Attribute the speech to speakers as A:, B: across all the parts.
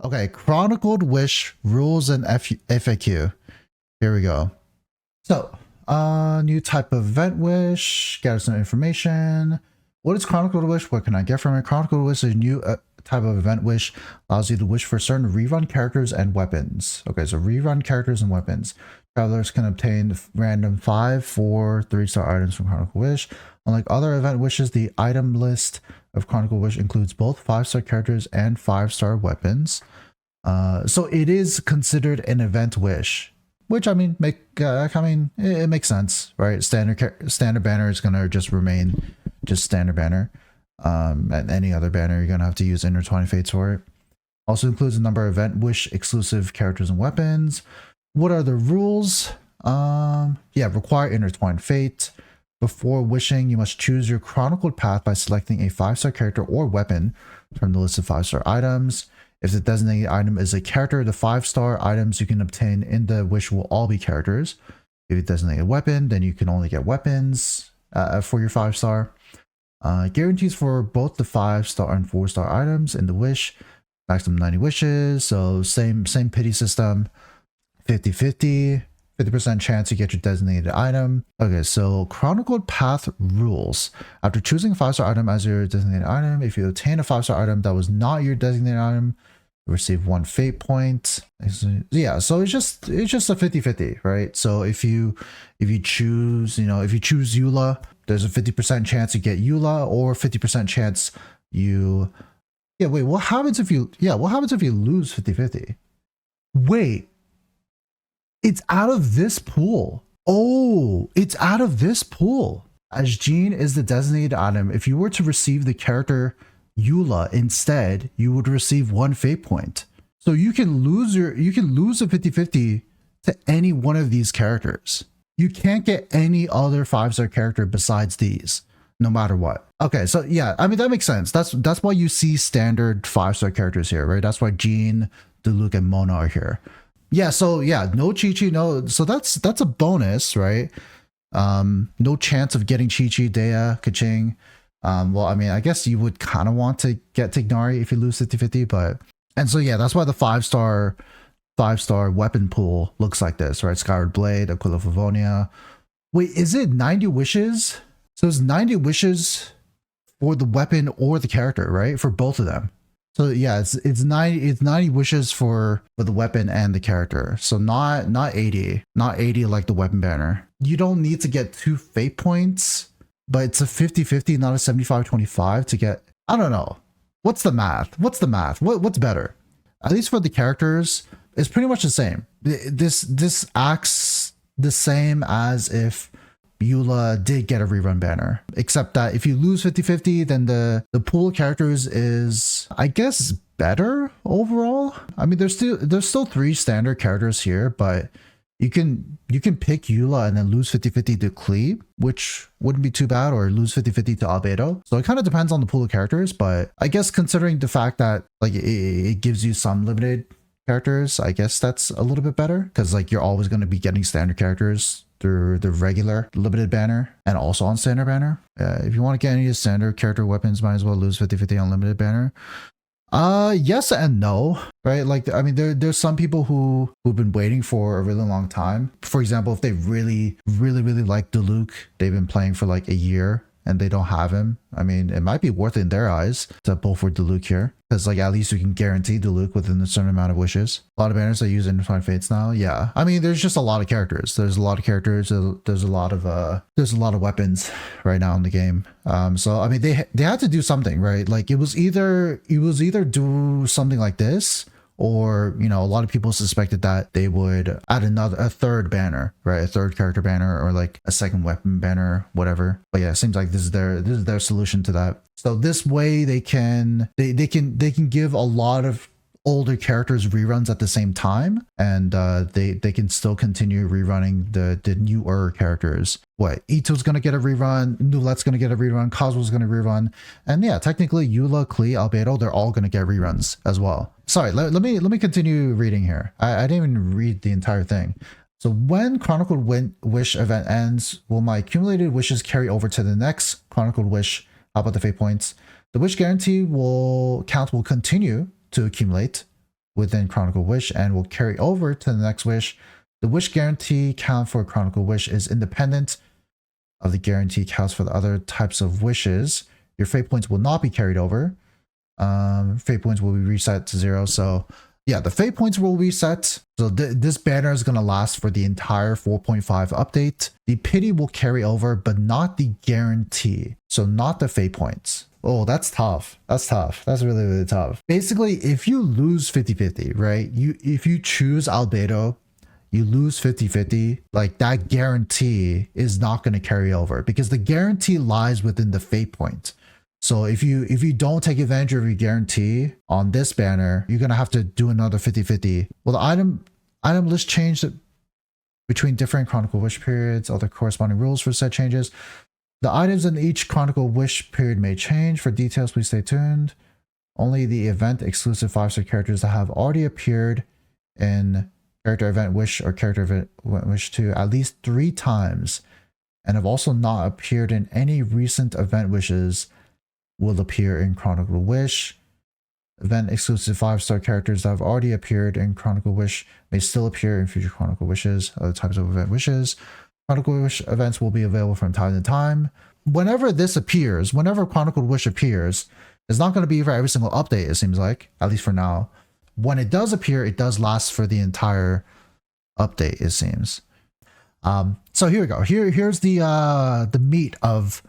A: Okay, Chronicled Wish rules and FAQ. Here we go. So, new type of event wish, gather some information. What is Chronicled Wish? What can I get from it? Chronicled Wish is a new type of event wish, allows you to wish for certain rerun characters and weapons. Okay, so rerun characters and weapons. Travelers can obtain random 5, 4, 3-star items from Chronicled Wish. Unlike other event wishes, the item list of Chronicled Wish includes both 5-star characters and 5-star weapons. So it is considered an event wish, which I mean, it makes sense, right? Standard banner is gonna just remain just standard banner. And any other banner, you're gonna have to use Intertwined Fates for it. Also includes a number of event wish exclusive characters and weapons. What are the rules? Require Intertwined Fate. Before wishing, you must choose your chronicled path by selecting a 5-star character or weapon from the list of 5-star items. If the designated item is a character, the 5-star items you can obtain in the wish will all be characters. If you designate a weapon, then you can only get weapons for your 5-star. Guarantees for both the 5-star and 4-star items in the wish. Maximum 90 wishes, so same pity system. 50-50. 50% chance you get your designated item. Okay, so Chronicled Path rules. After choosing a 5-star item as your designated item, if you obtain a 5-star item that was not your designated item, you receive 1 fate point. Yeah, so it's just a 50-50, right? So if you choose, if you choose Eula, there's a 50% chance you get Eula, or 50% chance you... Yeah, wait, what happens if you lose 50-50? Wait. It's out of this pool. Oh, it's out of this pool. As Jean is the designated item, if you were to receive the character Eula instead, you would receive 1 fate point. So you can lose a 50-50 to any one of these characters. You can't get any other 5-star character besides these, no matter what. Okay, so yeah, I mean that makes sense. That's why you see standard 5-star characters here, right? That's why Jean, Diluc, and Mona are here. Yeah, so yeah, no Chi-Chi, no. So that's a bonus, right? No chance of getting Chi-Chi, Dea, Keqing. Well, I mean, I guess you would kind of want to get Tignari if you lose 50-50, but... And so yeah, that's why the 5-star weapon pool looks like this, right? Skyward Blade, Aquila of Livonia. Wait, is it 90 wishes? So it's 90 wishes for the weapon or the character, right? For both of them. So yeah, it's 90 wishes for the weapon and the character. So not 80 like the weapon banner. You don't need to get 2 fate points, but it's a 50-50, not a 75-25 to get. I don't know. What's the math? What's better? At least for the characters, it's pretty much the same. This acts the same as if Eula did get a rerun banner, except that if you lose 50-50, then the pool of characters is, I guess, better overall. I mean, there's still 3 standard characters here, but you can pick Eula and then lose 50-50 to Klee, which wouldn't be too bad, or lose 50-50 to Albedo. So it kind of depends on the pool of characters, but I guess considering the fact that like it gives you some limited characters, I guess that's a little bit better, because like you're always going to be getting standard characters through the regular limited banner and also on standard banner. If you want to get any standard character weapons, might as well lose 50-50 on limited banner. Yes and no, right? Like, I mean, there's some people who've been waiting for a really long time. For example, if they really like Diluc, they've been playing for like a year and they don't have him. I mean, it might be worth it in their eyes to pull for Diluc here, because like at least you can guarantee Diluc within a certain amount of wishes. A lot of banners that use Intertwined Fates now. Yeah, I mean, there's just a lot of characters. There's a lot of characters. There's a lot of weapons right now in the game. So I mean, they had to do something, right? Like it was either do something like this, or a lot of people suspected that they would add a third banner, right? A third character banner, or like a second weapon banner, whatever. But yeah, it seems like this is their solution to that. So this way they can give a lot of older characters reruns at the same time, and they can still continue rerunning the newer characters. What, Ito's gonna get a rerun, Nulette's gonna get a rerun, Cosmo's gonna rerun, and yeah, technically Eula, Klee, Albedo, they're all gonna get reruns as well. Sorry, let me continue reading here. I didn't even read the entire thing. So when Chronicled Wish event ends, will my accumulated wishes carry over to the next Chronicled Wish? How about the fate points? The wish guarantee will continue to accumulate within Chronicle Wish and will carry over to the next wish. The wish guarantee count for Chronicle Wish is independent of the guarantee counts for the other types of wishes. Your fate points will not be carried over. Fate points will be reset to 0. So yeah, the fate points will reset. So this banner is going to last for the entire 4.5 update. The pity will carry over, but not the guarantee. So not the fate points. Oh, that's tough. That's tough. That's really, really tough. Basically, if you lose 50-50, right? If you choose Albedo, you lose 50-50, like that guarantee is not going to carry over because the guarantee lies within the fate point. So if you don't take advantage of your guarantee on this banner, you're going to have to do another 50-50. Well, the item list changed between different Chronicle Wish periods, other corresponding rules for said changes. The items in each Chronicle Wish period may change. For details, please stay tuned. Only the event exclusive 5-star characters that have already appeared in Character Event Wish or Character Event Wish 2 at least 3 times and have also not appeared in any recent event wishes will appear in Chronicle Wish. Event exclusive 5-star characters that have already appeared in Chronicle Wish may still appear in future Chronicle Wishes, other types of event wishes. Chronicle Wish events will be available from time to time. Whenever this appears, whenever Chronicle Wish appears, it's not going to be for every single update, it seems like, at least for now. When it does appear, it does last for the entire update, it seems. So here we go. Here's the meat of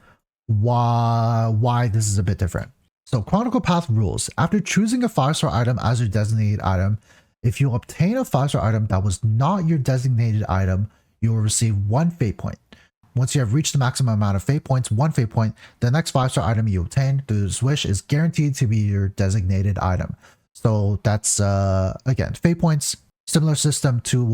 A: why this is a bit different. So Chronicle Path rules. After choosing a 5-star item as your designated item, if you obtain a 5-star item that was not your designated item, you will receive 1 fate point. Once you have reached the maximum amount of fate points, 1 fate point, the next 5-star item you obtain through this wish is guaranteed to be your designated item. So that's, again, fate points, similar system to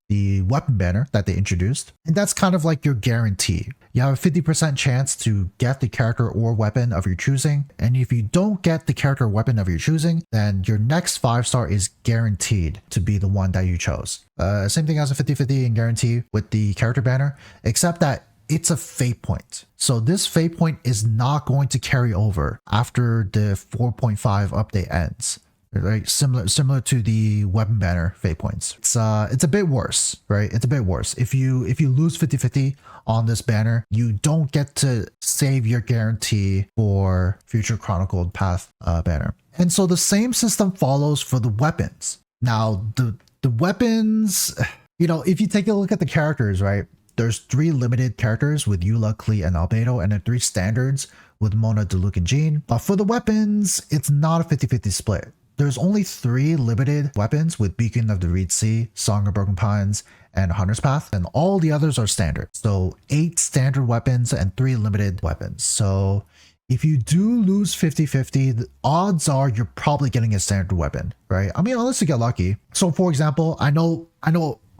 A: the weapon banner that they introduced. And that's kind of like your guarantee. You have a 50% chance to get the character or weapon of your choosing. And if you don't get the character or weapon of your choosing, then your next 5-star is guaranteed to be the one that you chose. Same thing as a 50-50 and guarantee with the character banner, except that it's a fate point. So this fate point is not going to carry over after the 4.5 update ends. Right, similar to the weapon banner fate points. It's a bit worse, right? It's a bit worse. If you lose 50-50 on this banner, you don't get to save your guarantee for future Chronicled Path banner. And so the same system follows for the weapons. Now the weapons, if you take a look at the characters, right? There's 3 limited characters with Eula, Klee, and Albedo, and then 3 standards with Mona, Diluc, and Jean. But for the weapons, it's not a 50-50 split. There's only 3 limited weapons with Beacon of the Reed Sea, Song of Broken Pines, and Hunter's Path, and all the others are standard. So 8 standard weapons and 3 limited weapons. So if you do lose 50-50, the odds are you're probably getting a standard weapon, right? I mean, unless you get lucky. So for example, I know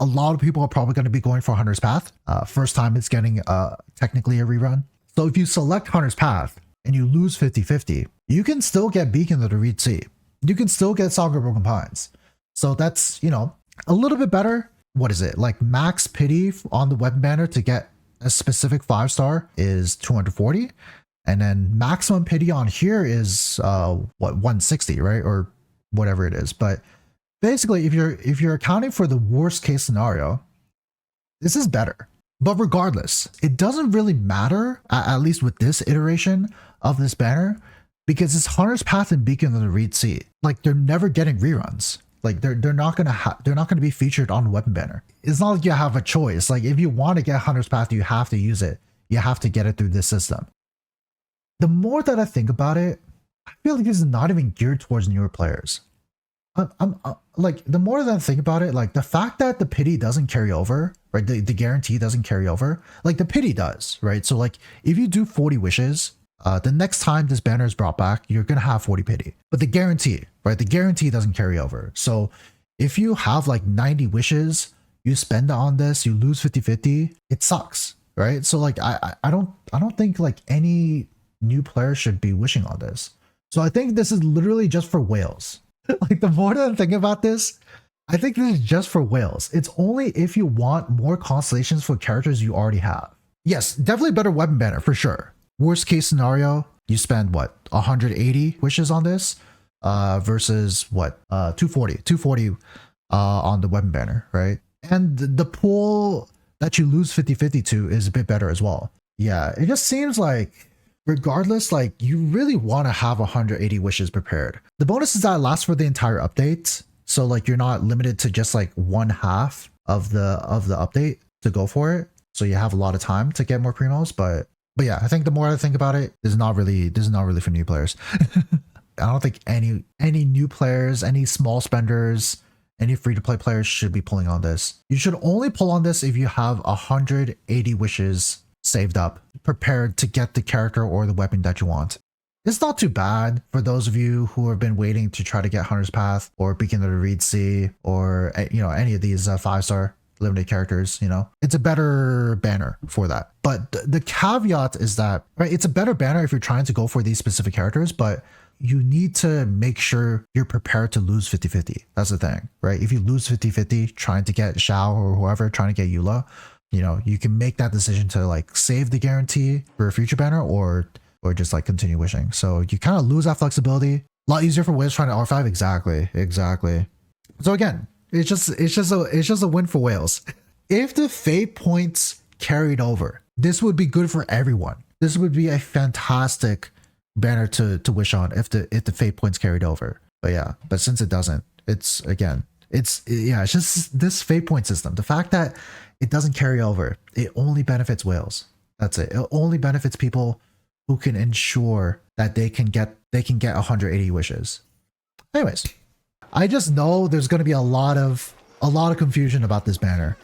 A: a lot of people are probably going to be going for Hunter's Path. First time it's getting technically a rerun. So if you select Hunter's Path and you lose 50-50, you can still get Beacon of the Reed Sea. You can still get Song of Broken Pines. So that's, a little bit better. What is it? Like max pity on the weapon banner to get a specific 5-star is 240. And then maximum pity on here is 160, right? Or whatever it is. But basically, if you're accounting for the worst case scenario, this is better. But regardless, it doesn't really matter, at least with this iteration of this banner, because it's Hunter's Path and Beacon of the Reed Sea. Like they're never getting reruns. Like they're not gonna be featured on the weapon banner. It's not like you have a choice. Like if you want to get Hunter's Path, you have to use it. You have to get it through this system. The more that I think about it, I feel like this is not even geared towards newer players. I'm like, the more that I think about it, like the fact that the pity doesn't carry over, right? The guarantee doesn't carry over, like the pity does, right? So like if you do 40 wishes, the next time this banner is brought back, you're going to have 40 pity. But the guarantee, right? The guarantee doesn't carry over. So if you have like 90 wishes, you spend on this, you lose 50-50, it sucks, right? So like, I don't think like any new player should be wishing on this. So I think this is literally just for whales. Like the more that I think about this, I think this is just for whales. It's only if you want more constellations for characters you already have. Yes, definitely better weapon banner for sure. Worst case scenario, you spend what, 180 wishes on this? versus what 240 on the weapon banner, right? And the pool that you lose 50-50 to is a bit better as well. Yeah, it just seems like regardless, like you really want to have 180 wishes prepared. The bonus is that it lasts for the entire update, so like you're not limited to just like one half of the update to go for it. So you have a lot of time to get more primos, but yeah, I think the more I think about it, this is not really for new players. I don't think any new players, any small spenders, any free-to-play players should be pulling on this. You should only pull on this if you have 180 wishes saved up, prepared to get the character or the weapon that you want. It's not too bad for those of you who have been waiting to try to get Hunter's Path or Beacon of the Reed Sea or any of these 5-star limited characters. It's a better banner for that. But the caveat is that, right, it's a better banner if you're trying to go for these specific characters, but you need to make sure you're prepared to lose 50-50. That's the thing, right? If you lose 50-50 trying to get Xiao or whoever, trying to get Eula, you can make that decision to like save the guarantee for a future banner or just like continue wishing. So you kind of lose that flexibility. A lot easier for Wales trying to R5. Exactly. So again, it's just a win for Wales. If the fate points carried over, this would be good for everyone. This would be a fantastic banner to wish on if the fate points carried over. But since it doesn't, it's just this fate point system. The fact that it doesn't carry over, it only benefits Wales. That's it. It only benefits people who can ensure that they can get 180 wishes. Anyways, I just know there's going to be a lot of confusion about this banner.